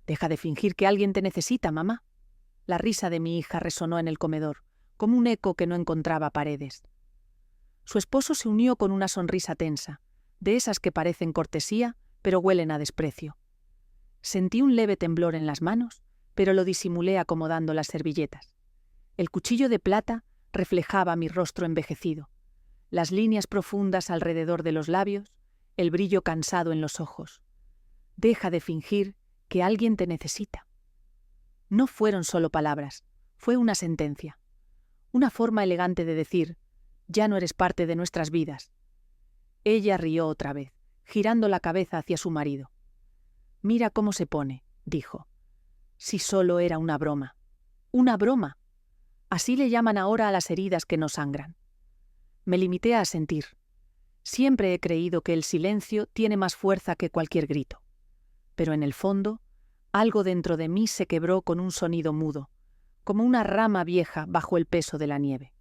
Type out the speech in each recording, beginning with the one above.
Deja de fingir que alguien te necesita, mamá. La risa de mi hija resonó en el comedor, como un eco que no encontraba paredes. Su esposo se unió con una sonrisa tensa, de esas que parecen cortesía, pero huelen a desprecio. Sentí un leve temblor en las manos, pero lo disimulé acomodando las servilletas. El cuchillo de plata reflejaba mi rostro envejecido, las líneas profundas alrededor de los labios, el brillo cansado en los ojos. Deja de fingir que alguien te necesita. No fueron solo palabras, fue una sentencia. Una forma elegante de decir, ya no eres parte de nuestras vidas. Ella rió otra vez, girando la cabeza hacia su marido. Mira cómo se pone, dijo. Si solo era una broma. Una broma. Así le llaman ahora a las heridas que no sangran. Me limité a asentir. Siempre he creído que el silencio tiene más fuerza que cualquier grito. Pero en el fondo, algo dentro de mí se quebró con un sonido mudo, como una rama vieja bajo el peso de la nieve.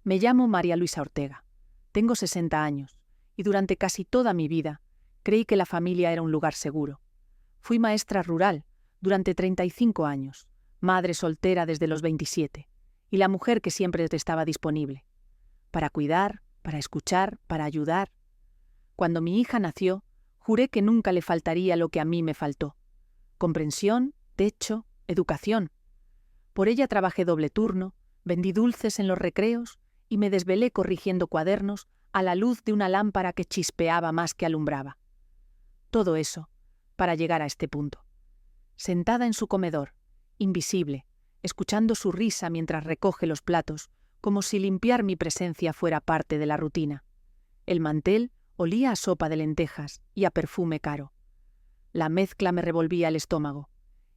Me llamo María Luisa Ortega. Tengo 60 años, y durante casi toda mi vida creí que la familia era un lugar seguro. Fui maestra rural durante 35 años, madre soltera desde los 27, y la mujer que siempre estaba disponible. Para cuidar, para escuchar, para ayudar. Cuando mi hija nació, juré que nunca le faltaría lo que a mí me faltó. Comprensión, techo, educación. Por ella trabajé doble turno, vendí dulces en los recreos y me desvelé corrigiendo cuadernos a la luz de una lámpara que chispeaba más que alumbraba. Todo eso para llegar a este punto. Sentada en su comedor, invisible, escuchando su risa mientras recoge los platos, como si limpiar mi presencia fuera parte de la rutina. El mantel olía a sopa de lentejas y a perfume caro. La mezcla me revolvía el estómago.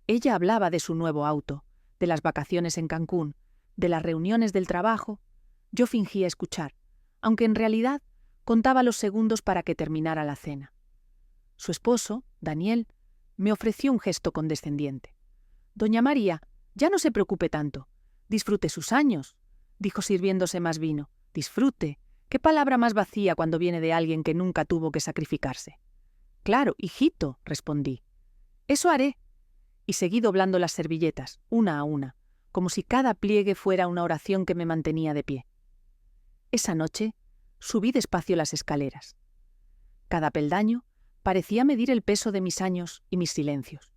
Ella hablaba de su nuevo auto, de las vacaciones en Cancún, de las reuniones del trabajo. Yo fingía escuchar, aunque en realidad contaba los segundos para que terminara la cena. Su esposo, Daniel, me ofreció un gesto condescendiente. «Doña María, ya no se preocupe tanto. Disfrute sus años», dijo sirviéndose más vino. «Disfrute. ¿Qué palabra más vacía cuando viene de alguien que nunca tuvo que sacrificarse?» «Claro, hijito», respondí. «Eso haré». Y seguí doblando las servilletas, una a una, como si cada pliegue fuera una oración que me mantenía de pie. Esa noche subí despacio las escaleras. Cada peldaño parecía medir el peso de mis años y mis silencios.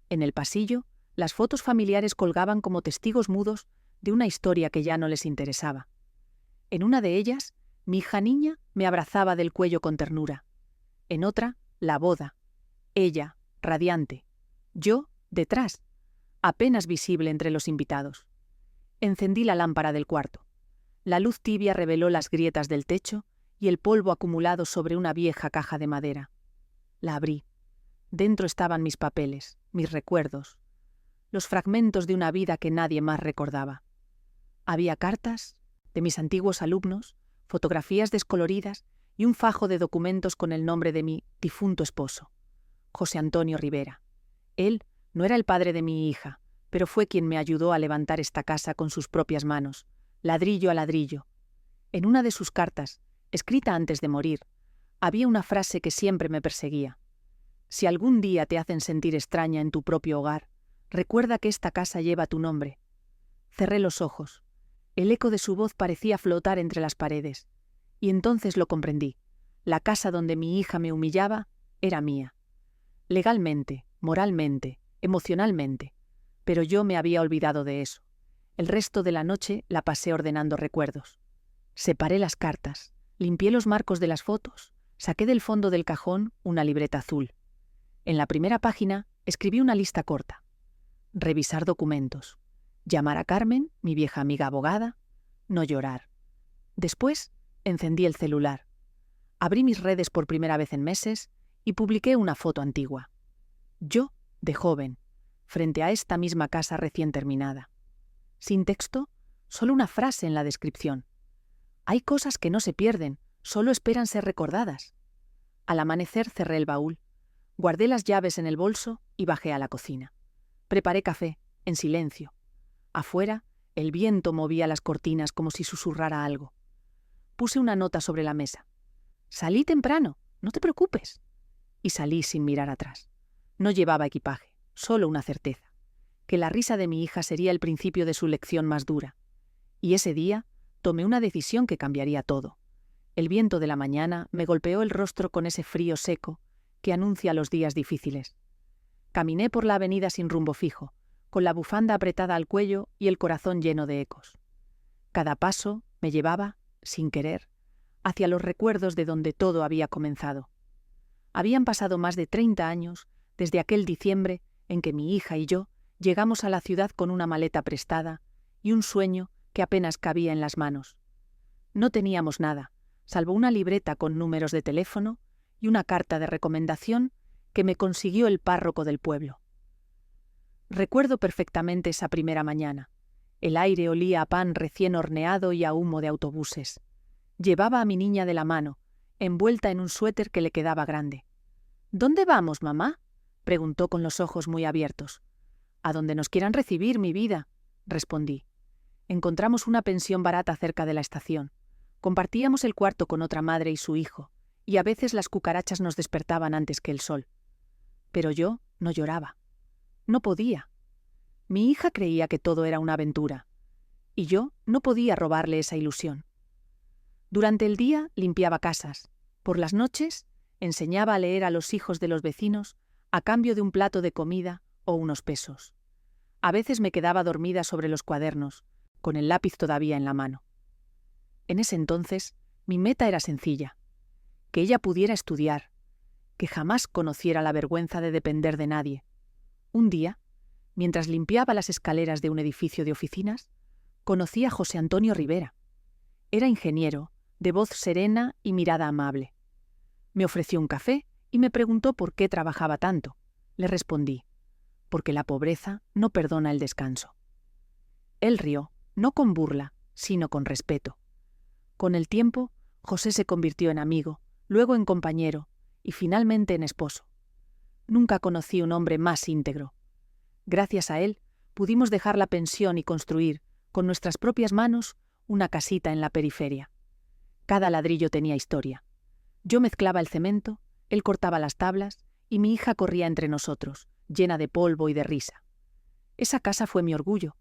En el pasillo, las fotos familiares colgaban como testigos mudos de una historia que ya no les interesaba. En una de ellas, mi hija niña me abrazaba del cuello con ternura. En otra, la boda. Ella, radiante. Yo, detrás, apenas visible entre los invitados. Encendí la lámpara del cuarto. La luz tibia reveló las grietas del techo y el polvo acumulado sobre una vieja caja de madera. La abrí. Dentro estaban mis papeles, mis recuerdos, los fragmentos de una vida que nadie más recordaba. Había cartas de mis antiguos alumnos, fotografías descoloridas y un fajo de documentos con el nombre de mi difunto esposo, José Antonio Rivera. Él no era el padre de mi hija, pero fue quien me ayudó a levantar esta casa con sus propias manos, ladrillo a ladrillo. En una de sus cartas, escrita antes de morir, había una frase que siempre me perseguía. Si algún día te hacen sentir extraña en tu propio hogar, recuerda que esta casa lleva tu nombre. Cerré los ojos. El eco de su voz parecía flotar entre las paredes. Y entonces lo comprendí. La casa donde mi hija me humillaba era mía. Legalmente, moralmente, emocionalmente. Pero yo me había olvidado de eso. El resto de la noche la pasé ordenando recuerdos. Separé las cartas, limpié los marcos de las fotos, saqué del fondo del cajón una libreta azul. En la primera página escribí una lista corta. Revisar documentos. Llamar a Carmen, mi vieja amiga abogada. No llorar. Después encendí el celular. Abrí mis redes por primera vez en meses y publiqué una foto antigua. Yo, de joven, frente a esta misma casa recién terminada. Sin texto, solo una frase en la descripción. Hay cosas que no se pierden, solo esperan ser recordadas. Al amanecer cerré el baúl, guardé las llaves en el bolso y bajé a la cocina. Preparé café, en silencio. Afuera, el viento movía las cortinas como si susurrara algo. Puse una nota sobre la mesa. «Salí temprano, no te preocupes». Y salí sin mirar atrás. No llevaba equipaje, solo una certeza: que la risa de mi hija sería el principio de su lección más dura. Y ese día tomé una decisión que cambiaría todo. El viento de la mañana me golpeó el rostro con ese frío seco que anuncia los días difíciles. Caminé por la avenida sin rumbo fijo, con la bufanda apretada al cuello y el corazón lleno de ecos. Cada paso me llevaba, sin querer, hacia los recuerdos de donde todo había comenzado. Habían pasado más de 30 años desde aquel diciembre en que mi hija y yo llegamos a la ciudad con una maleta prestada y un sueño que apenas cabía en las manos. No teníamos nada, salvo una libreta con números de teléfono y una carta de recomendación que me consiguió el párroco del pueblo. Recuerdo perfectamente esa primera mañana. El aire olía a pan recién horneado y a humo de autobuses. Llevaba a mi niña de la mano, envuelta en un suéter que le quedaba grande. «¿Dónde vamos, mamá?», preguntó con los ojos muy abiertos. «A donde nos quieran recibir, mi vida», respondí. Encontramos una pensión barata cerca de la estación. Compartíamos el cuarto con otra madre y su hijo, y a veces las cucarachas nos despertaban antes que el sol. Pero yo no lloraba. No podía. Mi hija creía que todo era una aventura, y yo no podía robarle esa ilusión. Durante el día limpiaba casas. Por las noches enseñaba a leer a los hijos de los vecinos a cambio de un plato de comida o unos pesos. A veces me quedaba dormida sobre los cuadernos, con el lápiz todavía en la mano. En ese entonces, mi meta era sencilla: que ella pudiera estudiar, que jamás conociera la vergüenza de depender de nadie. Un día, mientras limpiaba las escaleras de un edificio de oficinas, conocí a José Antonio Rivera. Era ingeniero, de voz serena y mirada amable. Me ofreció un café y me preguntó por qué trabajaba tanto. Le respondí: porque la pobreza no perdona el descanso. Él rió, no con burla, sino con respeto. Con el tiempo, José se convirtió en amigo, luego en compañero y finalmente en esposo. Nunca conocí un hombre más íntegro. Gracias a él, pudimos dejar la pensión y construir, con nuestras propias manos, una casita en la periferia. Cada ladrillo tenía historia. Yo mezclaba el cemento, él cortaba las tablas y mi hija corría entre nosotros, llena de polvo y de risa. Esa casa fue mi orgullo.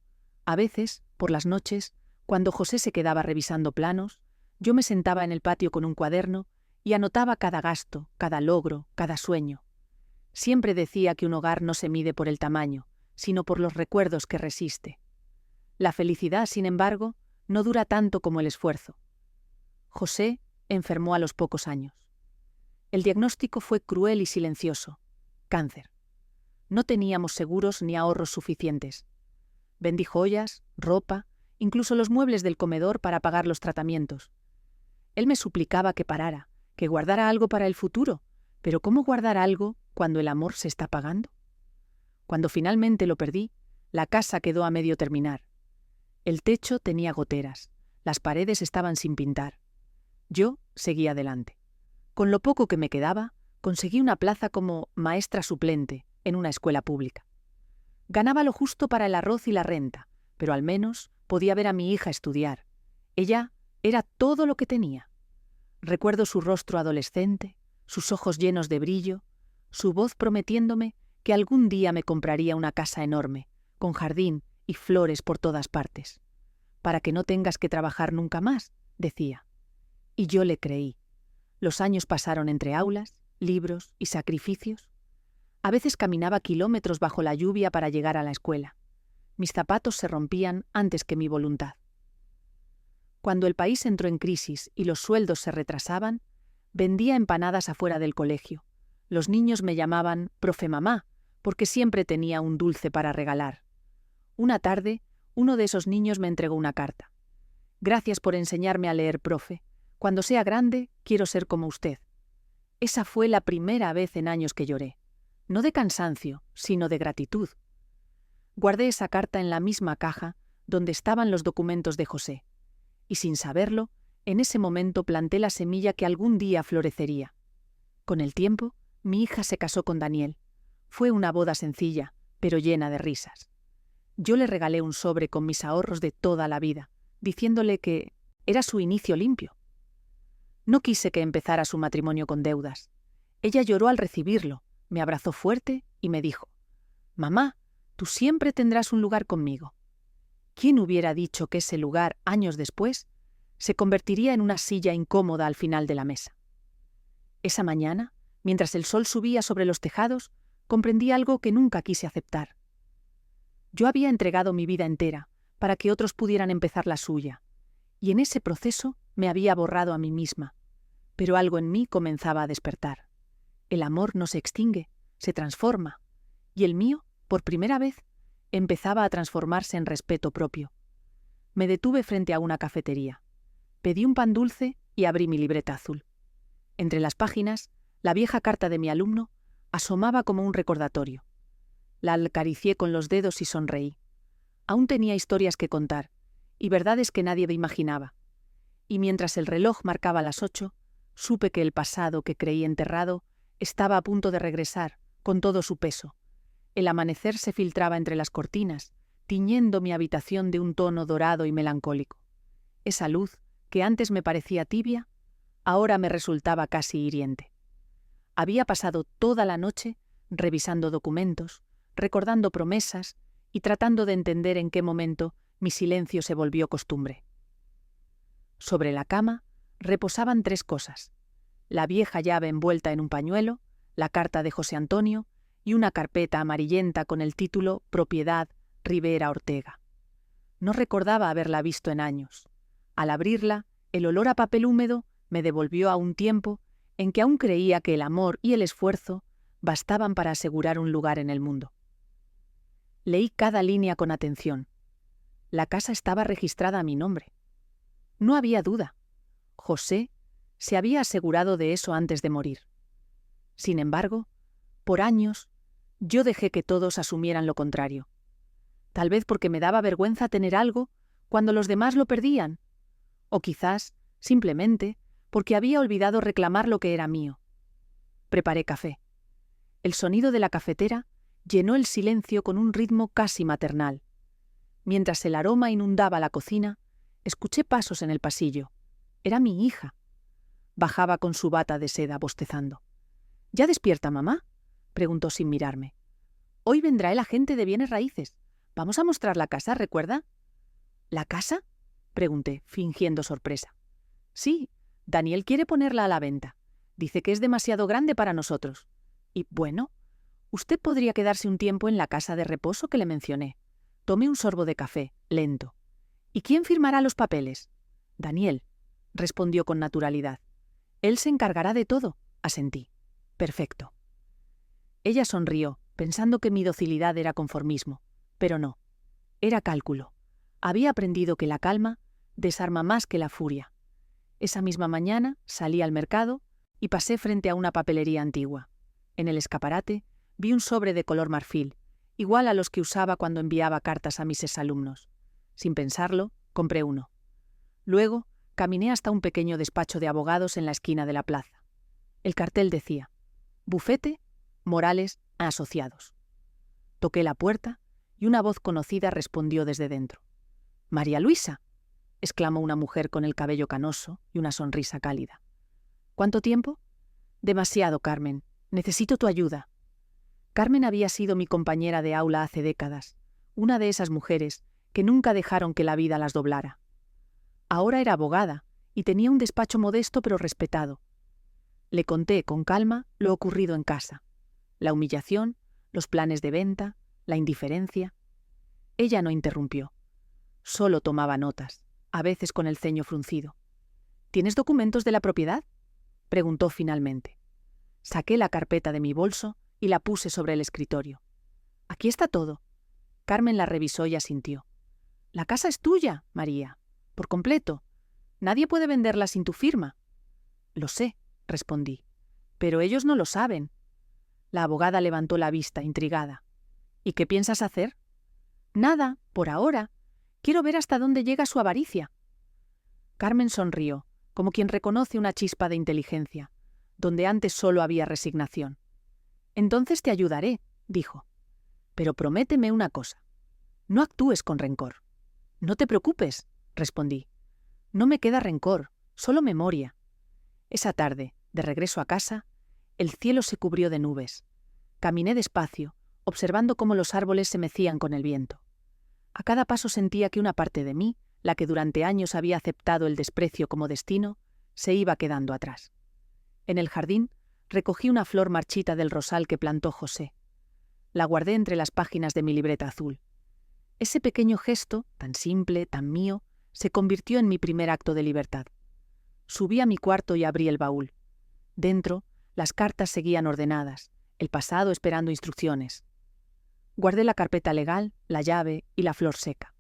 A veces, por las noches, cuando José se quedaba revisando planos, yo me sentaba en el patio con un cuaderno y anotaba cada gasto, cada logro, cada sueño. Siempre decía que un hogar no se mide por el tamaño, sino por los recuerdos que resiste. La felicidad, sin embargo, no dura tanto como el esfuerzo. José enfermó a los pocos años. El diagnóstico fue cruel y silencioso: cáncer. No teníamos seguros ni ahorros suficientes. Vendí joyas, ropa, incluso los muebles del comedor para pagar los tratamientos. Él me suplicaba que parara, que guardara algo para el futuro, pero ¿cómo guardar algo cuando el amor se está pagando? Cuando finalmente lo perdí, la casa quedó a medio terminar. El techo tenía goteras, las paredes estaban sin pintar. Yo seguí adelante. Con lo poco que me quedaba, conseguí una plaza como maestra suplente en una escuela pública. Ganaba lo justo para el arroz y la renta, pero al menos podía ver a mi hija estudiar. Ella era todo lo que tenía. Recuerdo su rostro adolescente, sus ojos llenos de brillo, su voz prometiéndome que algún día me compraría una casa enorme, con jardín y flores por todas partes. «Para que no tengas que trabajar nunca más», decía. Y yo le creí. Los años pasaron entre aulas, libros y sacrificios. A veces caminaba kilómetros bajo la lluvia para llegar a la escuela. Mis zapatos se rompían antes que mi voluntad. Cuando el país entró en crisis y los sueldos se retrasaban, vendía empanadas afuera del colegio. Los niños me llamaban «Profe Mamá», porque siempre tenía un dulce para regalar. Una tarde, uno de esos niños me entregó una carta. «Gracias por enseñarme a leer, profe. Cuando sea grande, quiero ser como usted». Esa fue la primera vez en años que lloré. No de cansancio, sino de gratitud. Guardé esa carta en la misma caja donde estaban los documentos de José. Y sin saberlo, en ese momento planté la semilla que algún día florecería. Con el tiempo, mi hija se casó con Daniel. Fue una boda sencilla, pero llena de risas. Yo le regalé un sobre con mis ahorros de toda la vida, diciéndole que era su inicio limpio. No quise que empezara su matrimonio con deudas. Ella lloró al recibirlo, me abrazó fuerte y me dijo: Mamá, tú siempre tendrás un lugar conmigo. ¿Quién hubiera dicho que ese lugar, años después, se convertiría en una silla incómoda al final de la mesa? Esa mañana, mientras el sol subía sobre los tejados, comprendí algo que nunca quise aceptar. Yo había entregado mi vida entera para que otros pudieran empezar la suya, y en ese proceso me había borrado a mí misma. Pero algo en mí comenzaba a despertar. El amor no se extingue, se transforma, y el mío, por primera vez, empezaba a transformarse en respeto propio. Me detuve frente a una cafetería. Pedí un pan dulce y abrí mi libreta azul. Entre las páginas, la vieja carta de mi alumno asomaba como un recordatorio. La acaricié con los dedos y sonreí. Aún tenía historias que contar, y verdades que nadie me imaginaba. Y mientras el reloj marcaba las 8, supe que el pasado que creí enterrado estaba a punto de regresar, con todo su peso. El amanecer se filtraba entre las cortinas, tiñendo mi habitación de un tono dorado y melancólico. Esa luz, que antes me parecía tibia, ahora me resultaba casi hiriente. Había pasado toda la noche revisando documentos, recordando promesas y tratando de entender en qué momento mi silencio se volvió costumbre. Sobre la cama reposaban 3 cosas: la vieja llave envuelta en un pañuelo, la carta de José Antonio y una carpeta amarillenta con el título Propiedad Rivera Ortega. No recordaba haberla visto en años. Al abrirla, el olor a papel húmedo me devolvió a un tiempo en que aún creía que el amor y el esfuerzo bastaban para asegurar un lugar en el mundo. Leí cada línea con atención. La casa estaba registrada a mi nombre. No había duda. José se había asegurado de eso antes de morir. Sin embargo, por años, yo dejé que todos asumieran lo contrario. Tal vez porque me daba vergüenza tener algo cuando los demás lo perdían. O quizás, simplemente, porque había olvidado reclamar lo que era mío. Preparé café. El sonido de la cafetera llenó el silencio con un ritmo casi maternal. Mientras el aroma inundaba la cocina, escuché pasos en el pasillo. Era mi hija. Bajaba con su bata de seda bostezando. ¿Ya despierta, mamá?, preguntó sin mirarme. Hoy vendrá el agente de bienes raíces. Vamos a mostrar la casa, ¿recuerda? ¿La casa?, pregunté, fingiendo sorpresa. Sí, Daniel quiere ponerla a la venta. Dice que es demasiado grande para nosotros. Y, bueno, usted podría quedarse un tiempo en la casa de reposo que le mencioné. Tome un sorbo de café, lento. ¿Y quién firmará los papeles? Daniel, respondió con naturalidad. Él se encargará de todo, asentí. Perfecto. Ella sonrió, pensando que mi docilidad era conformismo, pero no. Era cálculo. Había aprendido que la calma desarma más que la furia. Esa misma mañana salí al mercado y pasé frente a una papelería antigua. En el escaparate vi un sobre de color marfil, igual a los que usaba cuando enviaba cartas a mis exalumnos. Sin pensarlo, compré uno. Luego, caminé hasta un pequeño despacho de abogados en la esquina de la plaza. El cartel decía: Bufete Morales Asociados. Toqué la puerta y una voz conocida respondió desde dentro. «María Luisa», exclamó una mujer con el cabello canoso y una sonrisa cálida. «¿Cuánto tiempo?» «Demasiado, Carmen. Necesito tu ayuda». Carmen había sido mi compañera de aula hace décadas, una de esas mujeres que nunca dejaron que la vida las doblara. Ahora era abogada y tenía un despacho modesto pero respetado. Le conté con calma lo ocurrido en casa: la humillación, los planes de venta, la indiferencia. Ella no interrumpió. Solo tomaba notas, a veces con el ceño fruncido. «¿Tienes documentos de la propiedad?», preguntó finalmente. Saqué la carpeta de mi bolso y la puse sobre el escritorio. «Aquí está todo». Carmen la revisó y asintió. «La casa es tuya, María, por completo. Nadie puede venderla sin tu firma». «Lo sé», respondí, «pero ellos no lo saben». La abogada levantó la vista, intrigada. «¿Y qué piensas hacer?» «Nada, por ahora. Quiero ver hasta dónde llega su avaricia». Carmen sonrió, como quien reconoce una chispa de inteligencia, donde antes solo había resignación. «Entonces te ayudaré», dijo. «Pero prométeme una cosa. No actúes con rencor». «No te preocupes», respondí. «No me queda rencor, solo memoria». Esa tarde, de regreso a casa, el cielo se cubrió de nubes. Caminé despacio, observando cómo los árboles se mecían con el viento. A cada paso sentía que una parte de mí, la que durante años había aceptado el desprecio como destino, se iba quedando atrás. En el jardín, recogí una flor marchita del rosal que plantó José. La guardé entre las páginas de mi libreta azul. Ese pequeño gesto, tan simple, tan mío, se convirtió en mi primer acto de libertad. Subí a mi cuarto y abrí el baúl. Dentro, las cartas seguían ordenadas, el pasado esperando instrucciones. Guardé la carpeta legal, la llave y la flor seca.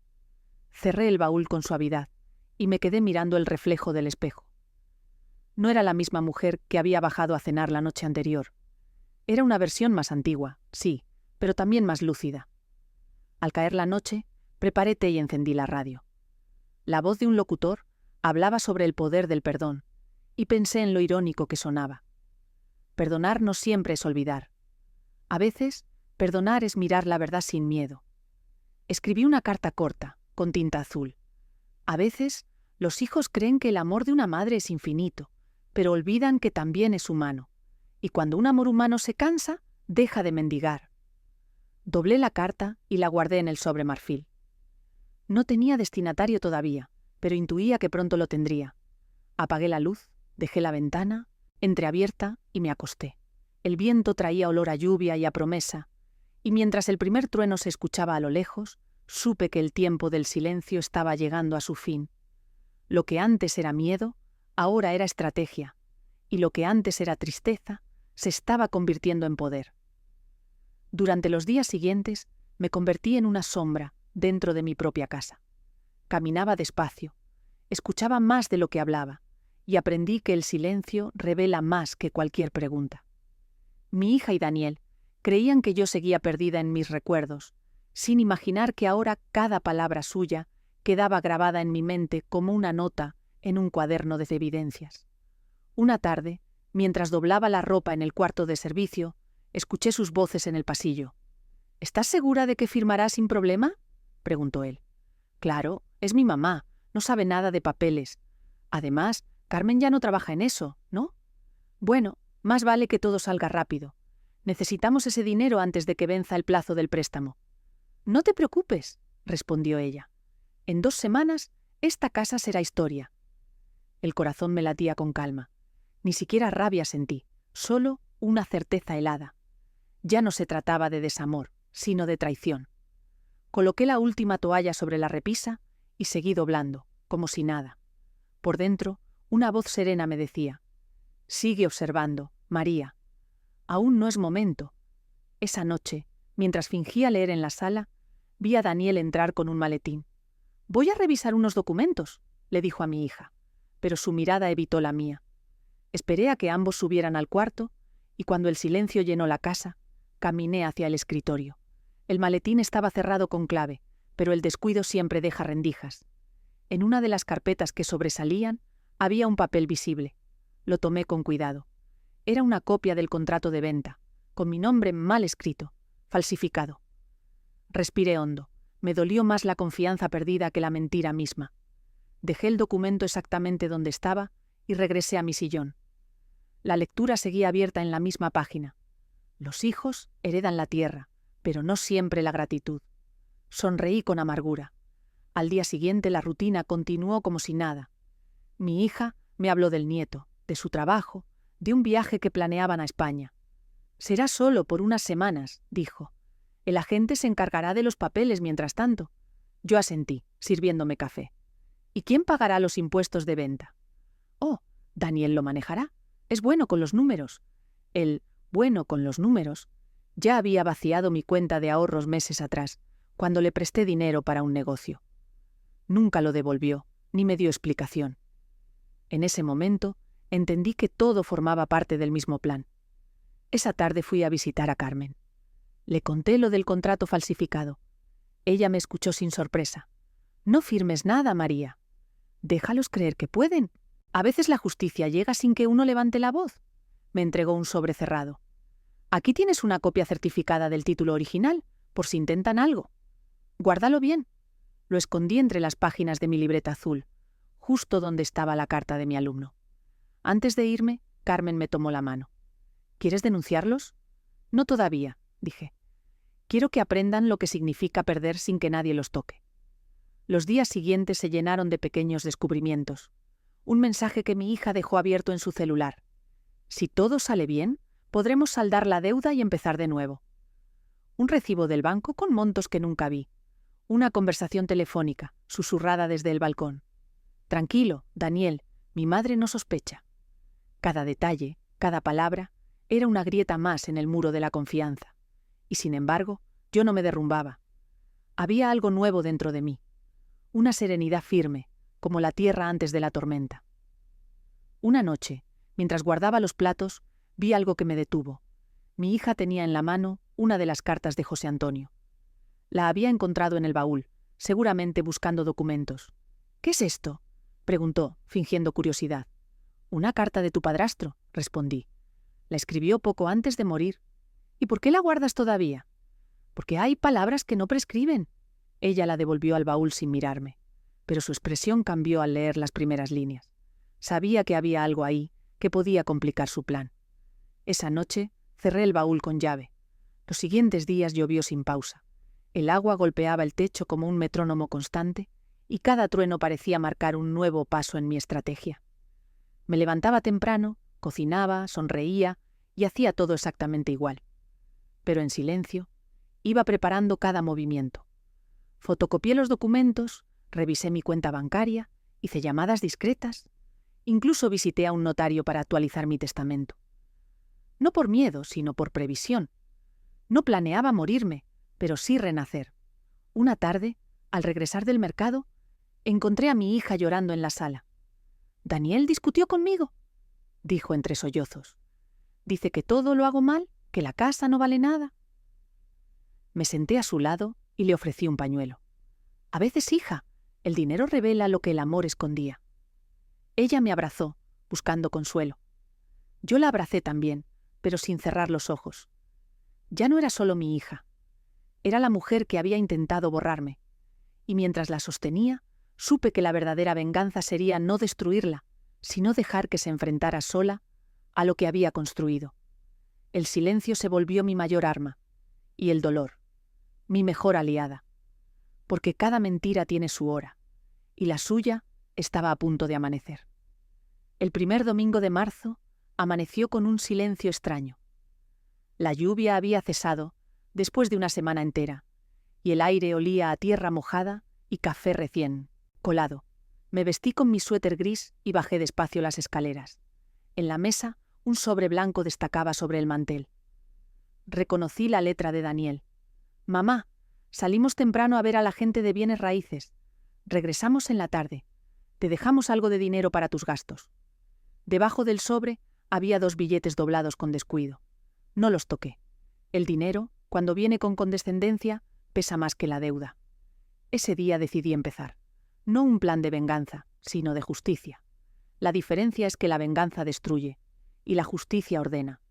Cerré el baúl con suavidad y me quedé mirando el reflejo del espejo. No era la misma mujer que había bajado a cenar la noche anterior. Era una versión más antigua, sí, pero también más lúcida. Al caer la noche, preparé té y encendí la radio. La voz de un locutor hablaba sobre el poder del perdón, y pensé en lo irónico que sonaba. Perdonar no siempre es olvidar. A veces, perdonar es mirar la verdad sin miedo. Escribí una carta corta, con tinta azul. A veces, los hijos creen que el amor de una madre es infinito, pero olvidan que también es humano. Y cuando un amor humano se cansa, deja de mendigar. Doblé la carta y la guardé en el sobre marfil. No tenía destinatario todavía, pero intuía que pronto lo tendría. Apagué la luz, dejé la ventana, entreabierta y me acosté. El viento traía olor a lluvia y a promesa, y mientras el primer trueno se escuchaba a lo lejos, supe que el tiempo del silencio estaba llegando a su fin. Lo que antes era miedo, ahora era estrategia, y lo que antes era tristeza, se estaba convirtiendo en poder. Durante los días siguientes, me convertí en una sombra dentro de mi propia casa. Caminaba despacio, escuchaba más de lo que hablaba, y aprendí que el silencio revela más que cualquier pregunta. Mi hija y Daniel creían que yo seguía perdida en mis recuerdos, sin imaginar que ahora cada palabra suya quedaba grabada en mi mente como una nota en un cuaderno de evidencias. Una tarde, mientras doblaba la ropa en el cuarto de servicio, escuché sus voces en el pasillo. «¿Estás segura de que firmará sin problema?», preguntó él. «Claro, es mi mamá, no sabe nada de papeles. Además, Carmen ya no trabaja en eso, ¿no? Bueno, más vale que todo salga rápido. Necesitamos ese dinero antes de que venza el plazo del préstamo». «No te preocupes», respondió ella. «En 2 semanas, esta casa será historia». El corazón me latía con calma. Ni siquiera rabia sentí, solo una certeza helada. Ya no se trataba de desamor, sino de traición. Coloqué la última toalla sobre la repisa y seguí doblando, como si nada. Por dentro, una voz serena me decía: «Sigue observando, María. Aún no es momento». Esa noche, mientras fingía leer en la sala, vi a Daniel entrar con un maletín. «Voy a revisar unos documentos», le dijo a mi hija, pero su mirada evitó la mía. Esperé a que ambos subieran al cuarto y cuando el silencio llenó la casa, caminé hacia el escritorio. El maletín estaba cerrado con clave, pero el descuido siempre deja rendijas. En una de las carpetas que sobresalían había un papel visible. Lo tomé con cuidado. Era una copia del contrato de venta, con mi nombre mal escrito, falsificado. Respiré hondo. Me dolió más la confianza perdida que la mentira misma. Dejé el documento exactamente donde estaba y regresé a mi sillón. La lectura seguía abierta en la misma página. Los hijos heredan la tierra, pero no siempre la gratitud. Sonreí con amargura. Al día siguiente la rutina continuó como si nada. Mi hija me habló del nieto, de su trabajo, de un viaje que planeaban a España. «Será solo por unas semanas», dijo. «El agente se encargará de los papeles mientras tanto». Yo asentí, sirviéndome café. «¿Y quién pagará los impuestos de venta?» «Oh, Daniel lo manejará. Es bueno con los números». El bueno con los números ya había vaciado mi cuenta de ahorros meses atrás, cuando le presté dinero para un negocio. Nunca lo devolvió, ni me dio explicación. En ese momento, entendí que todo formaba parte del mismo plan. Esa tarde fui a visitar a Carmen. Le conté lo del contrato falsificado. Ella me escuchó sin sorpresa. «No firmes nada, María. Déjalos creer que pueden. A veces la justicia llega sin que uno levante la voz». Me entregó un sobre cerrado. «Aquí tienes una copia certificada del título original, por si intentan algo. Guárdalo bien». Lo escondí entre las páginas de mi libreta azul, justo donde estaba la carta de mi alumno. Antes de irme, Carmen me tomó la mano. «¿Quieres denunciarlos?» «No todavía», dije. Quiero que aprendan lo que significa perder sin que nadie los toque. Los días siguientes se llenaron de pequeños descubrimientos. Un mensaje que mi hija dejó abierto en su celular. Si todo sale bien, podremos saldar la deuda y empezar de nuevo. Un recibo del banco con montos que nunca vi. Una conversación telefónica, susurrada desde el balcón. Tranquilo, Daniel, mi madre no sospecha. Cada detalle, cada palabra, era una grieta más en el muro de la confianza. Y sin embargo, yo no me derrumbaba. Había algo nuevo dentro de mí. Una serenidad firme, como la tierra antes de la tormenta. Una noche, mientras guardaba los platos, vi algo que me detuvo. Mi hija tenía en la mano una de las cartas de José Antonio. La había encontrado en el baúl, seguramente buscando documentos. «¿Qué es esto?», preguntó, fingiendo curiosidad. «Una carta de tu padrastro», respondí. «La escribió poco antes de morir». «¿Y por qué la guardas todavía?» «Porque hay palabras que no prescriben». Ella la devolvió al baúl sin mirarme, pero su expresión cambió al leer las primeras líneas. Sabía que había algo ahí que podía complicar su plan. Esa noche cerré el baúl con llave. Los siguientes días llovió sin pausa. El agua golpeaba el techo como un metrónomo constante y cada trueno parecía marcar un nuevo paso en mi estrategia. Me levantaba temprano, cocinaba, sonreía y hacía todo exactamente igual. Pero en silencio, iba preparando cada movimiento. Fotocopié los documentos, revisé mi cuenta bancaria, hice llamadas discretas. Incluso visité a un notario para actualizar mi testamento. No por miedo, sino por previsión. No planeaba morirme, pero sí renacer. Una tarde, al regresar del mercado, encontré a mi hija llorando en la sala. «¿Daniel discutió conmigo?», dijo entre sollozos. «Dice que todo lo hago mal, que la casa no vale nada». Me senté a su lado y le ofrecí un pañuelo. «A veces, hija, el dinero revela lo que el amor escondía». Ella me abrazó, buscando consuelo. Yo la abracé también, pero sin cerrar los ojos. Ya no era solo mi hija. Era la mujer que había intentado borrarme. Y mientras la sostenía, supe que la verdadera venganza sería no destruirla, sino dejar que se enfrentara sola a lo que había construido. El silencio se volvió mi mayor arma, y el dolor, mi mejor aliada. Porque cada mentira tiene su hora, y la suya estaba a punto de amanecer. El primer domingo de marzo amaneció con un silencio extraño. La lluvia había cesado después de una semana entera, y el aire olía a tierra mojada y café recién colado. Me vestí con mi suéter gris y bajé despacio las escaleras. En la mesa, un sobre blanco destacaba sobre el mantel. Reconocí la letra de Daniel. «Mamá, salimos temprano a ver a la gente de bienes raíces. Regresamos en la tarde. Te dejamos algo de dinero para tus gastos». Debajo del sobre había 2 billetes doblados con descuido. No los toqué. El dinero, cuando viene con condescendencia, pesa más que la deuda. Ese día decidí empezar. No un plan de venganza, sino de justicia. La diferencia es que la venganza destruye, y la justicia ordena.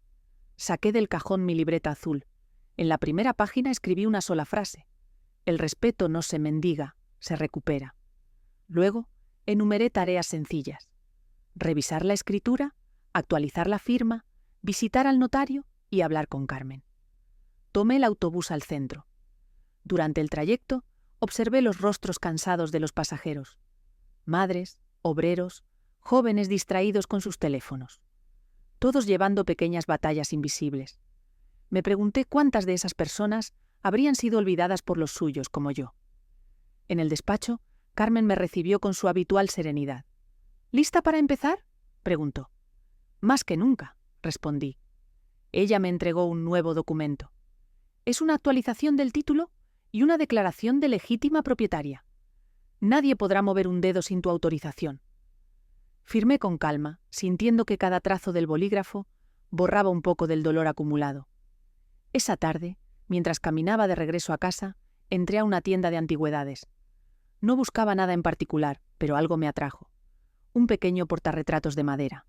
Saqué del cajón mi libreta azul. En la primera página escribí una sola frase. El respeto no se mendiga, se recupera. Luego, enumeré tareas sencillas. Revisar la escritura, actualizar la firma, visitar al notario y hablar con Carmen. Tomé el autobús al centro. Durante el trayecto, observé los rostros cansados de los pasajeros. Madres, obreros, jóvenes distraídos con sus teléfonos. Todos llevando pequeñas batallas invisibles. Me pregunté cuántas de esas personas habrían sido olvidadas por los suyos como yo. En el despacho, Carmen me recibió con su habitual serenidad. «¿Lista para empezar?», preguntó. «Más que nunca», respondí. Ella me entregó un nuevo documento. Es una actualización del título y una declaración de legítima propietaria. Nadie podrá mover un dedo sin tu autorización. Firmé con calma, sintiendo que cada trazo del bolígrafo borraba un poco del dolor acumulado. Esa tarde, mientras caminaba de regreso a casa, entré a una tienda de antigüedades. No buscaba nada en particular, pero algo me atrajo. Un pequeño portarretratos de madera.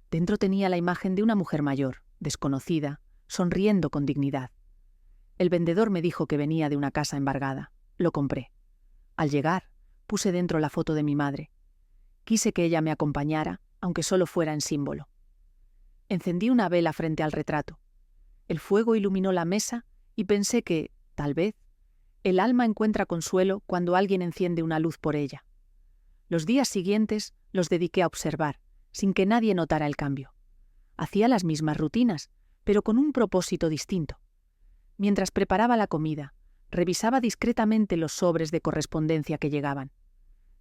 Dentro tenía la imagen de una mujer mayor, desconocida, sonriendo con dignidad. El vendedor me dijo que venía de una casa embargada. Lo compré. Al llegar, puse dentro la foto de mi madre. Quise que ella me acompañara, aunque solo fuera en símbolo. Encendí una vela frente al retrato. El fuego iluminó la mesa y pensé que, Tal vez, el alma encuentra consuelo cuando alguien enciende una luz por ella. Los días siguientes los dediqué a observar, sin que nadie notara el cambio. Hacía las mismas rutinas, pero con un propósito distinto. Mientras preparaba la comida, revisaba discretamente los sobres de correspondencia que llegaban.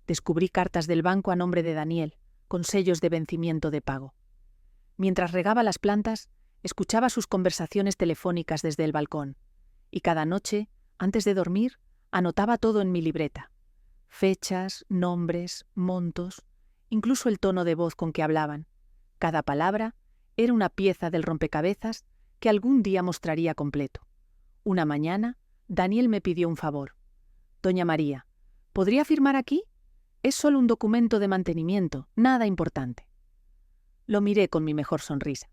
Descubrí cartas del banco a nombre de Daniel, con sellos de vencimiento de pago. Mientras regaba las plantas, escuchaba sus conversaciones telefónicas desde el balcón, y cada noche, antes de dormir, anotaba todo en mi libreta. Fechas, nombres, montos, incluso el tono de voz con que hablaban. Cada palabra era una pieza del rompecabezas que algún día mostraría completo. Una mañana, Daniel me pidió un favor. «Doña María, ¿podría firmar aquí? Es solo un documento de mantenimiento, nada importante». Lo miré con mi mejor sonrisa.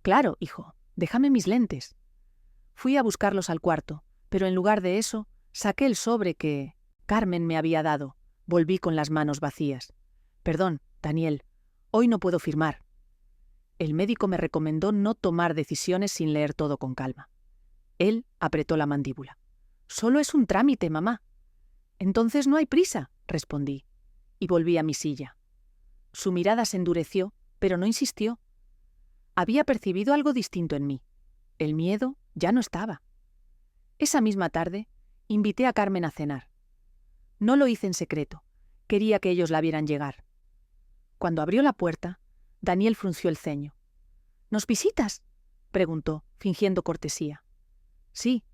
«Claro, hijo, déjame mis lentes». Fui a buscarlos al cuarto, pero en lugar de eso, saqué el sobre que Carmen me había dado. Volví con las manos vacías. «Perdón, Daniel, hoy no puedo firmar». El médico me recomendó no tomar decisiones sin leer todo con calma. Él apretó la mandíbula. «Solo es un trámite, mamá». «Entonces no hay prisa», respondí, y volví a mi silla. Su mirada se endureció, pero no insistió. Había percibido algo distinto en mí. El miedo ya no estaba. Esa misma tarde, invité a Carmen a cenar. No lo hice en secreto. Quería que ellos la vieran llegar. Cuando abrió la puerta, Daniel frunció el ceño. «¿Nos visitas?», preguntó, fingiendo cortesía. «Sí,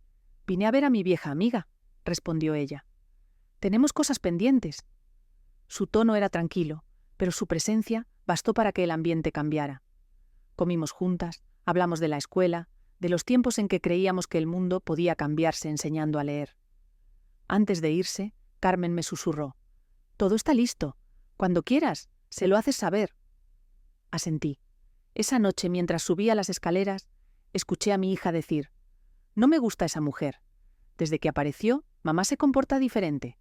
vine a ver a mi vieja amiga», respondió ella. «Tenemos cosas pendientes». Su tono era tranquilo, pero su presencia bastó para que el ambiente cambiara. Comimos juntas, hablamos de la escuela, de los tiempos en que creíamos que el mundo podía cambiarse enseñando a leer. Antes de irse, Carmen me susurró: «Todo está listo. Cuando quieras, se lo haces saber». Asentí. Esa noche, mientras subía las escaleras, escuché a mi hija decir: «No me gusta esa mujer. Desde que apareció, mamá se comporta diferente».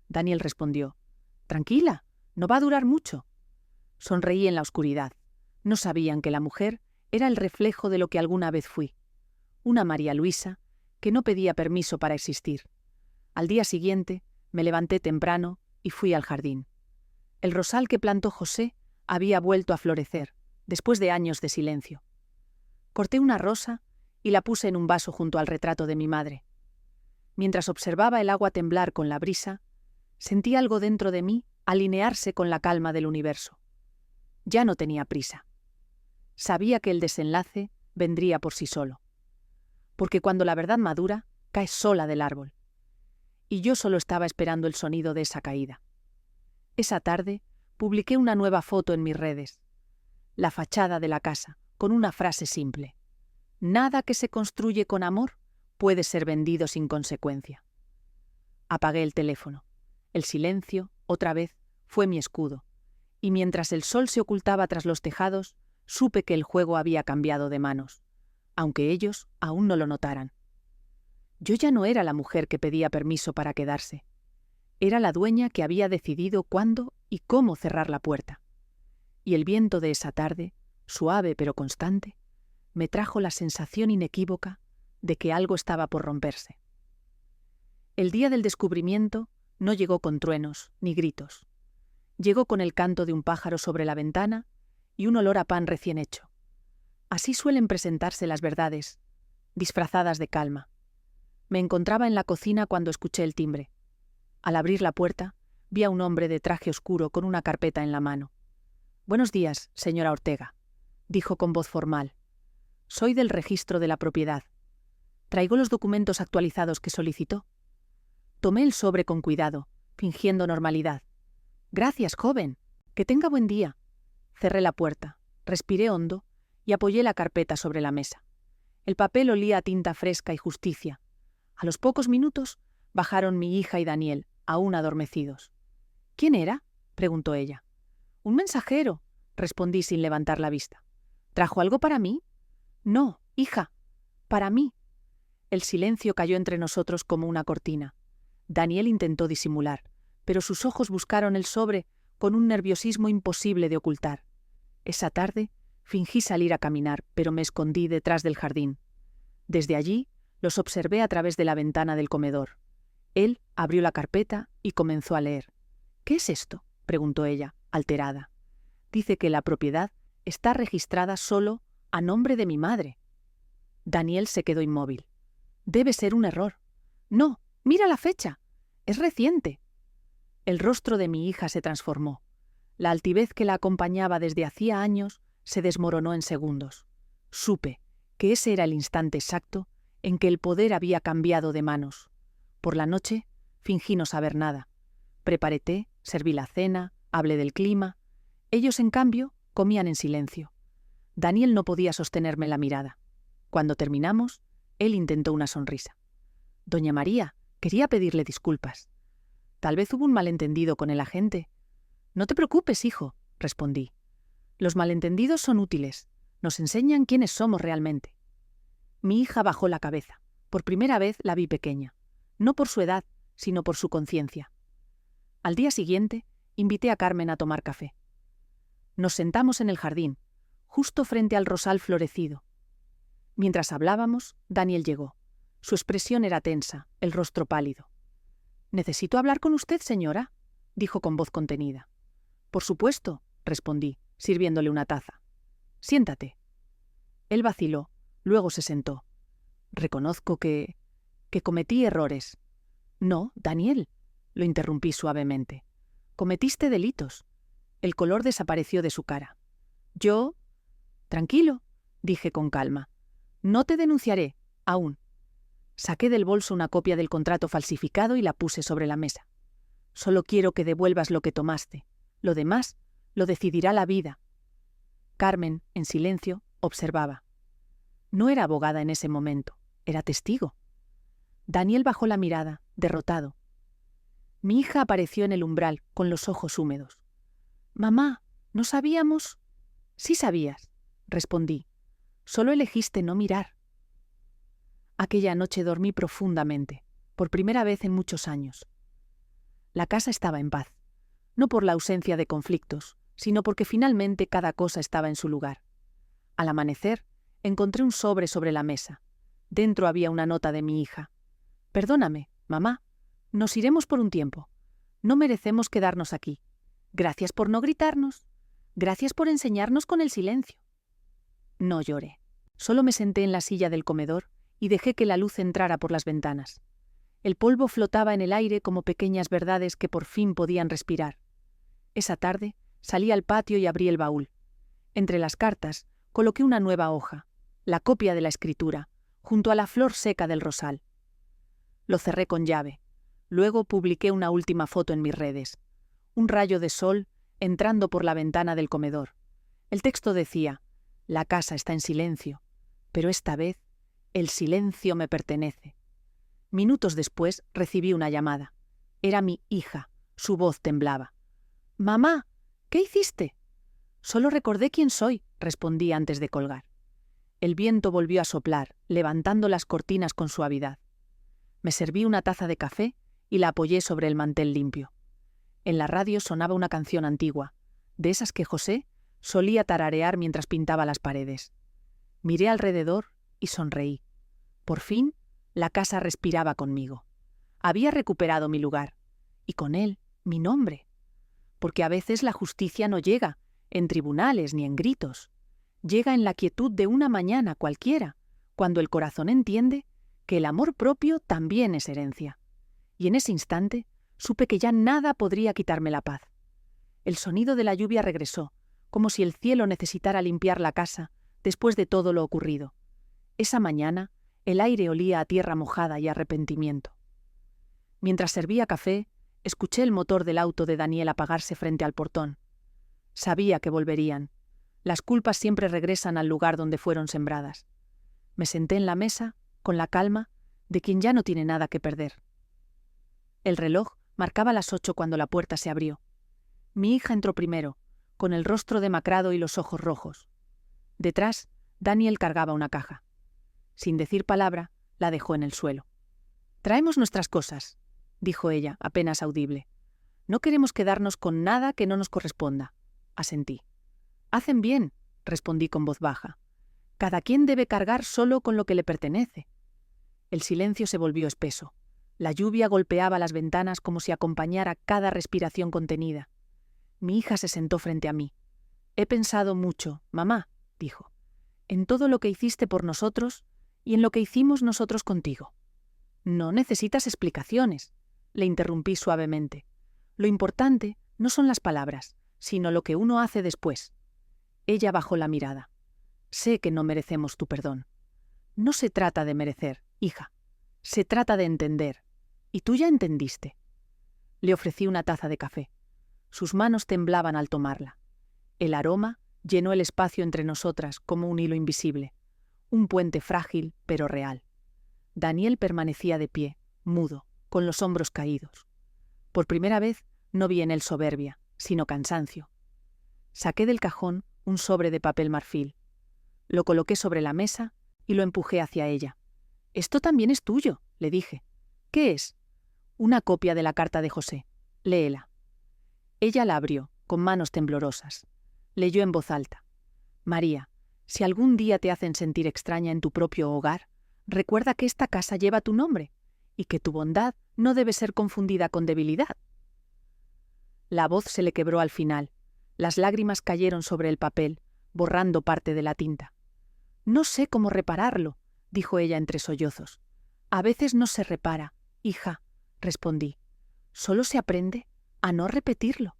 Daniel respondió: «Tranquila, no va a durar mucho». Sonreí en la oscuridad. No sabían que la mujer era el reflejo de lo que alguna vez fui. Una María Luisa que no pedía permiso para existir. Al día siguiente, me levanté temprano y fui al jardín. El rosal que plantó José había vuelto a florecer, después de años de silencio. Corté una rosa y la puse en un vaso junto al retrato de mi madre. Mientras observaba el agua temblar con la brisa, sentí algo dentro de mí alinearse con la calma del universo. Ya no tenía prisa. Sabía que el desenlace vendría por sí solo. Porque cuando la verdad madura, cae sola del árbol. Y yo solo estaba esperando el sonido de esa caída. Esa tarde, publiqué una nueva foto en mis redes. La fachada de la casa, con una frase simple: «Nada que se construye con amor puede ser vendido sin consecuencia». Apagué el teléfono. El silencio, otra vez, fue mi escudo. Y mientras el sol se ocultaba tras los tejados, supe que el juego había cambiado de manos, aunque ellos aún no lo notaran. Yo ya no era la mujer que pedía permiso para quedarse. Era la dueña que había decidido cuándo y cómo cerrar la puerta. Y el viento de esa tarde, suave pero constante, me trajo la sensación inequívoca de que algo estaba por romperse. El día del descubrimiento no llegó con truenos ni gritos. Llegó con el canto de un pájaro sobre la ventana y un olor a pan recién hecho. Así suelen presentarse las verdades, disfrazadas de calma. Me encontraba en la cocina cuando escuché el timbre. Al abrir la puerta, vi a un hombre de traje oscuro con una carpeta en la mano. «Buenos días, señora Ortega», dijo con voz formal. «Soy del registro de la propiedad. ¿Traigo los documentos actualizados que solicitó?» Tomé el sobre con cuidado, fingiendo normalidad. «Gracias, joven. Que tenga buen día». Cerré la puerta, respiré hondo y apoyé la carpeta sobre la mesa. El papel olía a tinta fresca y justicia. A los pocos minutos bajaron mi hija y Daniel, aún adormecidos. «¿Quién era?», preguntó ella. «Un mensajero», respondí sin levantar la vista. «¿Trajo algo para mí?». «No, hija, para mí». El silencio cayó entre nosotros como una cortina. Daniel intentó disimular, pero sus ojos buscaron el sobre con un nerviosismo imposible de ocultar. Esa tarde fingí salir a caminar, pero me escondí detrás del jardín. Desde allí Los observé a través de la ventana del comedor. Él abrió la carpeta y comenzó a leer. «¿Qué es esto?», preguntó ella, alterada. «Dice que la propiedad está registrada solo a nombre de mi madre». Daniel se quedó inmóvil. «Debe ser un error». «No, mira la fecha. Es reciente». El rostro de mi hija se transformó. La altivez que la acompañaba desde hacía años se desmoronó en segundos. Supe que ese era el instante exacto en que el poder había cambiado de manos. Por la noche fingí no saber nada. Preparé té, serví la cena, hablé del clima. Ellos, en cambio, comían en silencio. Daniel no podía sostenerme la mirada. Cuando terminamos, él intentó una sonrisa. «Doña María, quería pedirle disculpas. Tal vez hubo un malentendido con el agente». «No te preocupes, hijo», respondí. «Los malentendidos son útiles. Nos enseñan quiénes somos realmente». Mi hija bajó la cabeza. Por primera vez la vi pequeña. No por su edad, sino por su conciencia. Al día siguiente, invité a Carmen a tomar café. Nos sentamos en el jardín, justo frente al rosal florecido. Mientras hablábamos, Daniel llegó. Su expresión era tensa, el rostro pálido. «¿Necesito hablar con usted, señora?», dijo con voz contenida. «Por supuesto», respondí, sirviéndole una taza. «Siéntate». Él vaciló, luego se sentó. «Reconozco que cometí errores». «No, Daniel», lo interrumpí suavemente. «Cometiste delitos». El color desapareció de su cara. «Yo...». «Tranquilo», dije con calma. «No te denunciaré, aún». Saqué del bolso una copia del contrato falsificado y la puse sobre la mesa. «Solo quiero que devuelvas lo que tomaste. Lo demás lo decidirá la vida». Carmen, en silencio, observaba. No era abogada en ese momento, era testigo. Daniel bajó la mirada, derrotado. Mi hija apareció en el umbral, con los ojos húmedos. «Mamá, ¿no sabíamos?» «Sí sabías», respondí. «Solo elegiste no mirar». Aquella noche dormí profundamente, por primera vez en muchos años. La casa estaba en paz, no por la ausencia de conflictos, sino porque finalmente cada cosa estaba en su lugar. Al amanecer, encontré un sobre la mesa. Dentro había una nota de mi hija. «Perdóname, mamá, nos iremos por un tiempo. No merecemos quedarnos aquí. Gracias por no gritarnos. Gracias por enseñarnos con el silencio». No lloré. Solo me senté en la silla del comedor y dejé que la luz entrara por las ventanas. El polvo flotaba en el aire como pequeñas verdades que por fin podían respirar. Esa tarde salí al patio y abrí el baúl. Entre las cartas coloqué una nueva hoja, la copia de la escritura, junto a la flor seca del rosal. Lo cerré con llave. Luego publiqué una última foto en mis redes. Un rayo de sol entrando por la ventana del comedor. El texto decía: «La casa está en silencio, pero esta vez el silencio me pertenece». Minutos después recibí una llamada. Era mi hija. Su voz temblaba. «Mamá, ¿qué hiciste?». «Solo recordé quién soy», respondí antes de colgar. El viento volvió a soplar, levantando las cortinas con suavidad. Me serví una taza de café y la apoyé sobre el mantel limpio. En la radio sonaba una canción antigua, de esas que José solía tararear mientras pintaba las paredes. Miré alrededor y sonreí. Por fin, la casa respiraba conmigo. Había recuperado mi lugar, y con él mi nombre. Porque a veces la justicia no llega en tribunales ni en gritos. Llega en la quietud de una mañana cualquiera, cuando el corazón entiende que el amor propio también es herencia. Y en ese instante supe que ya nada podría quitarme la paz. El sonido de la lluvia regresó, como si el cielo necesitara limpiar la casa después de todo lo ocurrido. Esa mañana el aire olía a tierra mojada y arrepentimiento. Mientras servía café, escuché el motor del auto de Daniel apagarse frente al portón. Sabía que volverían. Las culpas siempre regresan al lugar donde fueron sembradas. Me senté en la mesa, con la calma de quien ya no tiene nada que perder. El reloj marcaba las 8 cuando la puerta se abrió. Mi hija entró primero, con el rostro demacrado y los ojos rojos. Detrás, Daniel cargaba una caja. Sin decir palabra, la dejó en el suelo. «Traemos nuestras cosas», dijo ella, apenas audible. «No queremos quedarnos con nada que no nos corresponda», asentí. «Hacen bien», respondí con voz baja. «Cada quien debe cargar solo con lo que le pertenece». El silencio se volvió espeso. La lluvia golpeaba las ventanas como si acompañara cada respiración contenida. Mi hija se sentó frente a mí. «He pensado mucho, mamá», dijo, «en todo lo que hiciste por nosotros y en lo que hicimos nosotros contigo». «No necesitas explicaciones», le interrumpí suavemente. «Lo importante no son las palabras, sino lo que uno hace después». Ella bajó la mirada. «Sé que no merecemos tu perdón». «No se trata de merecer, hija. Se trata de entender. Y tú ya entendiste». Le ofrecí una taza de café. Sus manos temblaban al tomarla. El aroma llenó el espacio entre nosotras como un hilo invisible, un puente frágil pero real. Daniel permanecía de pie, mudo, con los hombros caídos. Por primera vez no vi en él soberbia, sino cansancio. Saqué del cajón un sobre de papel marfil. Lo coloqué sobre la mesa y lo empujé hacia ella. «Esto también es tuyo», le dije. «¿Qué es?» «Una copia de la carta de José. Léela». Ella la abrió, con manos temblorosas. Leyó en voz alta. «María, si algún día te hacen sentir extraña en tu propio hogar, recuerda que esta casa lleva tu nombre y que tu bondad no debe ser confundida con debilidad». La voz se le quebró al final. Las lágrimas cayeron sobre el papel, borrando parte de la tinta. «No sé cómo repararlo», dijo ella entre sollozos. «A veces no se repara, hija», respondí. «Solo se aprende a no repetirlo».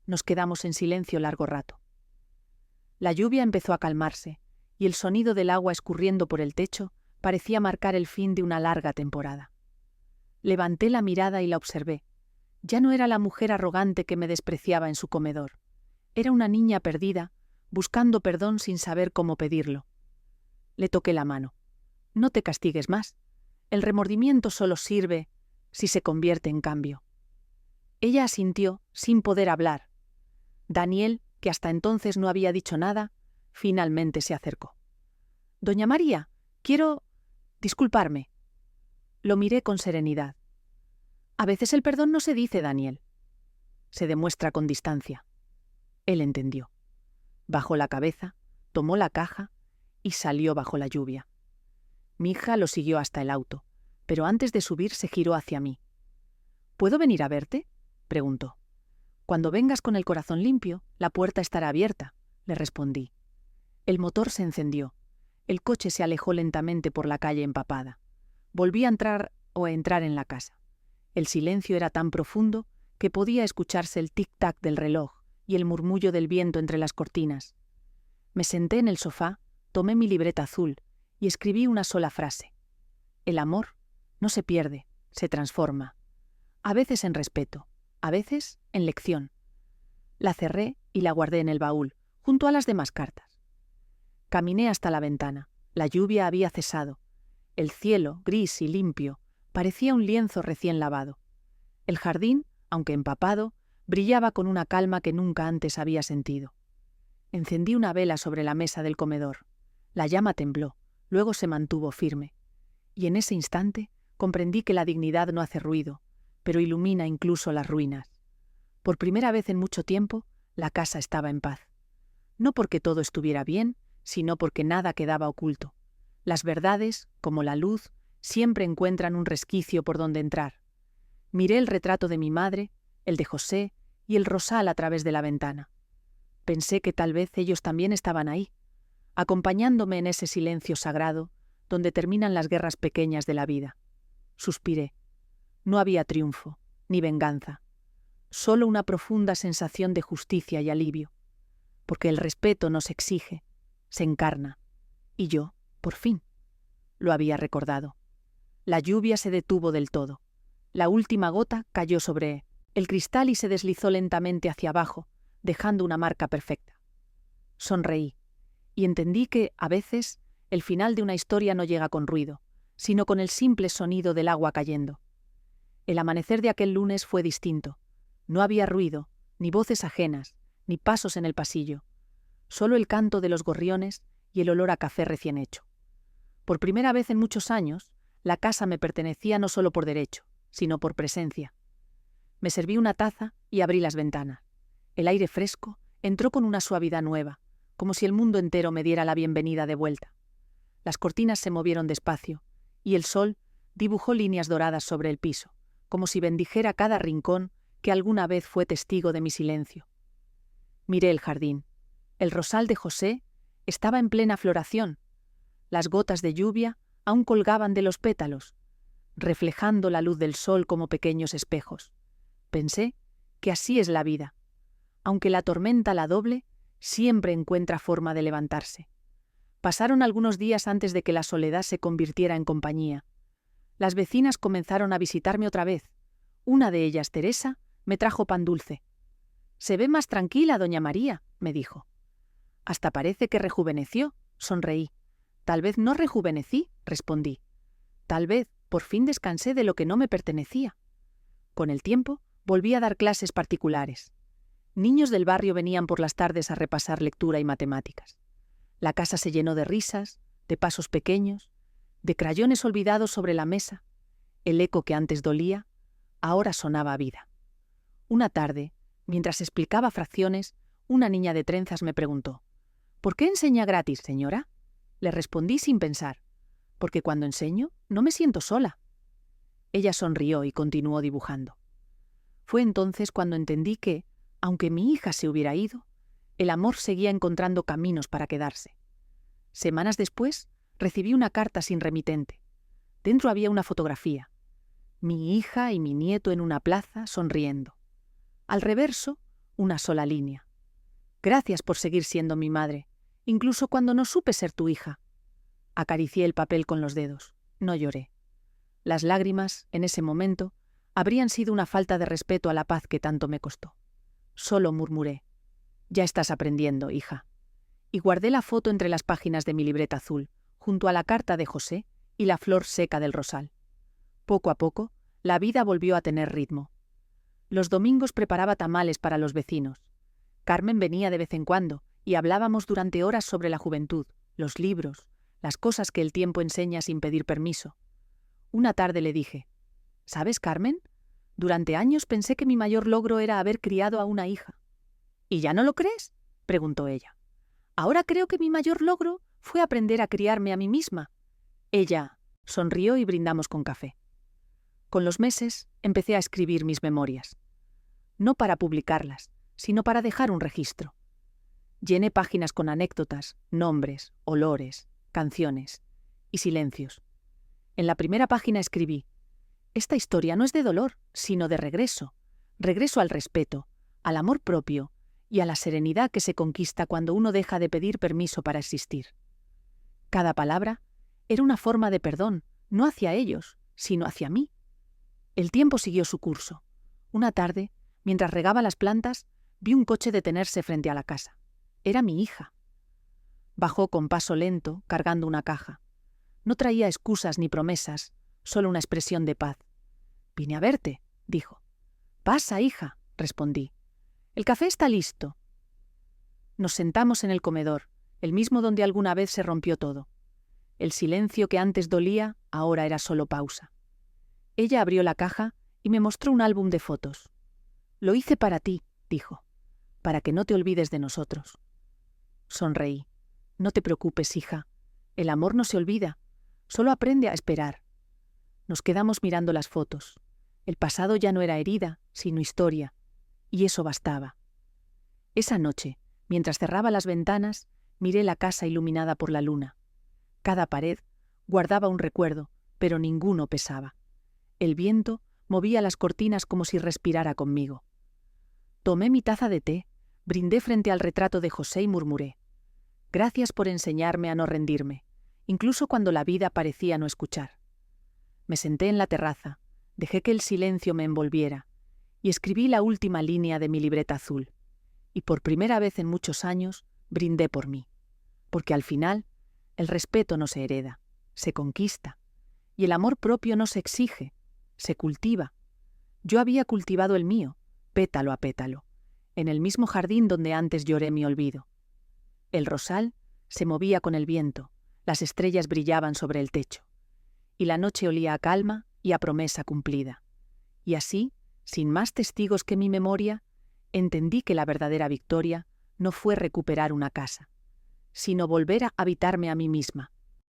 Nos quedamos en silencio largo rato. La lluvia empezó a calmarse, y el sonido del agua escurriendo por el techo parecía marcar el fin de una larga temporada. Levanté la mirada y la observé. Ya no era la mujer arrogante que me despreciaba en su comedor. Era una niña perdida, buscando perdón sin saber cómo pedirlo. Le toqué la mano. «No te castigues más. El remordimiento solo sirve si se convierte en cambio». Ella asintió, sin poder hablar. Daniel, que hasta entonces no había dicho nada, finalmente se acercó. «Doña María, quiero disculparme». Lo miré con serenidad. «A veces el perdón no se dice, Daniel. Se demuestra con distancia». Él entendió. Bajó la cabeza, tomó la caja y salió bajo la lluvia. Mi hija lo siguió hasta el auto, pero antes de subir se giró hacia mí. «¿Puedo venir a verte?», preguntó. «Cuando vengas con el corazón limpio, la puerta estará abierta», le respondí. El motor se encendió. El coche se alejó lentamente por la calle empapada. Volví a entrar en la casa. El silencio era tan profundo que podía escucharse el tic-tac del reloj y el murmullo del viento entre las cortinas. Me senté en el sofá, tomé mi libreta azul y escribí una sola frase. El amor no se pierde, se transforma. A veces en respeto, a veces en lección. La cerré y la guardé en el baúl, junto a las demás cartas. Caminé hasta la ventana. La lluvia había cesado. El cielo, gris y limpio, parecía un lienzo recién lavado. El jardín, aunque empapado, brillaba con una calma que nunca antes había sentido. Encendí una vela sobre la mesa del comedor. La llama tembló, luego se mantuvo firme. Y en ese instante comprendí que la dignidad no hace ruido, pero ilumina incluso las ruinas. Por primera vez en mucho tiempo, la casa estaba en paz. No porque todo estuviera bien, sino porque nada quedaba oculto. Las verdades, como la luz, siempre encuentran un resquicio por donde entrar. Miré el retrato de mi madre, el de José y el rosal a través de la ventana. Pensé que tal vez ellos también estaban ahí, acompañándome en ese silencio sagrado donde terminan las guerras pequeñas de la vida. Suspiré. No había triunfo, ni venganza, solo una profunda sensación de justicia y alivio, porque el respeto no se exige, se encarna, y yo, por fin, lo había recordado. La lluvia se detuvo del todo. La última gota cayó sobre el cristal y se deslizó lentamente hacia abajo, dejando una marca perfecta. Sonreí, y entendí que, a veces, el final de una historia no llega con ruido, sino con el simple sonido del agua cayendo. El amanecer de aquel lunes fue distinto. No había ruido, ni voces ajenas, ni pasos en el pasillo. Solo el canto de los gorriones y el olor a café recién hecho. Por primera vez en muchos años, la casa me pertenecía no solo por derecho, sino por presencia. Me serví una taza y abrí las ventanas. El aire fresco entró con una suavidad nueva, como si el mundo entero me diera la bienvenida de vuelta. Las cortinas se movieron despacio, y el sol dibujó líneas doradas sobre el piso, como si bendijera cada rincón que alguna vez fue testigo de mi silencio. Miré el jardín. El rosal de José estaba en plena floración. Las gotas de lluvia aún colgaban de los pétalos, reflejando la luz del sol como pequeños espejos. Pensé que así es la vida. Aunque la tormenta la doble, siempre encuentra forma de levantarse. Pasaron algunos días antes de que la soledad se convirtiera en compañía. Las vecinas comenzaron a visitarme otra vez. Una de ellas, Teresa, me trajo pan dulce. «Se ve más tranquila, doña María», me dijo. «Hasta parece que rejuveneció», sonreí. «Tal vez no rejuvenecí», respondí. «Tal vez por fin descansé de lo que no me pertenecía». Con el tiempo, volví a dar clases particulares. Niños del barrio venían por las tardes a repasar lectura y matemáticas. La casa se llenó de risas, de pasos pequeños, de crayones olvidados sobre la mesa. El eco que antes dolía, ahora sonaba a vida. Una tarde, mientras explicaba fracciones, una niña de trenzas me preguntó: «¿Por qué enseña gratis, señora?». Le respondí sin pensar: «Porque cuando enseño no me siento sola». Ella sonrió y continuó dibujando. Fue entonces cuando entendí que, aunque mi hija se hubiera ido, el amor seguía encontrando caminos para quedarse. Semanas después, recibí una carta sin remitente. Dentro había una fotografía. Mi hija y mi nieto en una plaza, sonriendo. Al reverso, una sola línea: «Gracias por seguir siendo mi madre, incluso cuando no supe ser tu hija». Acaricié el papel con los dedos. No lloré. Las lágrimas, en ese momento, habrían sido una falta de respeto a la paz que tanto me costó. Solo murmuré: «Ya estás aprendiendo, hija». Y guardé la foto entre las páginas de mi libreta azul, junto a la carta de José y la flor seca del rosal. Poco a poco, la vida volvió a tener ritmo. Los domingos preparaba tamales para los vecinos. Carmen venía de vez en cuando y hablábamos durante horas sobre la juventud, los libros, las cosas que el tiempo enseña sin pedir permiso. Una tarde le dije: «¿Sabes, Carmen? Durante años pensé que mi mayor logro era haber criado a una hija». «¿Y ya no lo crees?», preguntó ella. «Ahora creo que mi mayor logro fue aprender a criarme a mí misma». Ella sonrió y brindamos con café. Con los meses empecé a escribir mis memorias. No para publicarlas, sino para dejar un registro. Llené páginas con anécdotas, nombres, olores, canciones y silencios. En la primera página escribí: «Esta historia no es de dolor, sino de regreso. Regreso al respeto, al amor propio y a la serenidad que se conquista cuando uno deja de pedir permiso para existir». Cada palabra era una forma de perdón, no hacia ellos, sino hacia mí. El tiempo siguió su curso. Una tarde, mientras regaba las plantas, vi un coche detenerse frente a la casa. Era mi hija. Bajó con paso lento, cargando una caja. No traía excusas ni promesas, solo una expresión de paz. «Vine a verte», dijo. «Pasa, hija», respondí. «El café está listo». Nos sentamos en el comedor, el mismo donde alguna vez se rompió todo. El silencio que antes dolía, ahora era solo pausa. Ella abrió la caja y me mostró un álbum de fotos. «Lo hice para ti», dijo, «para que no te olvides de nosotros». Sonreí. «No te preocupes, hija. El amor no se olvida, solo aprende a esperar». Nos quedamos mirando las fotos. El pasado ya no era herida, sino historia, y eso bastaba. Esa noche, mientras cerraba las ventanas, miré la casa iluminada por la luna. Cada pared guardaba un recuerdo, pero ninguno pesaba. El viento movía las cortinas como si respirara conmigo. Tomé mi taza de té, brindé frente al retrato de José y murmuré: «Gracias por enseñarme a no rendirme, incluso cuando la vida parecía no escuchar». Me senté en la terraza, dejé que el silencio me envolviera y escribí la última línea de mi libreta azul. Y por primera vez en muchos años brindé por mí, porque al final el respeto no se hereda, se conquista, y el amor propio no se exige, se cultiva. Yo había cultivado el mío, pétalo a pétalo, en el mismo jardín donde antes lloré mi olvido. El rosal se movía con el viento, las estrellas brillaban sobre el techo, y la noche olía a calma y a promesa cumplida. Y así, sin más testigos que mi memoria, entendí que la verdadera victoria no fue recuperar una casa, sino volver a habitarme a mí misma,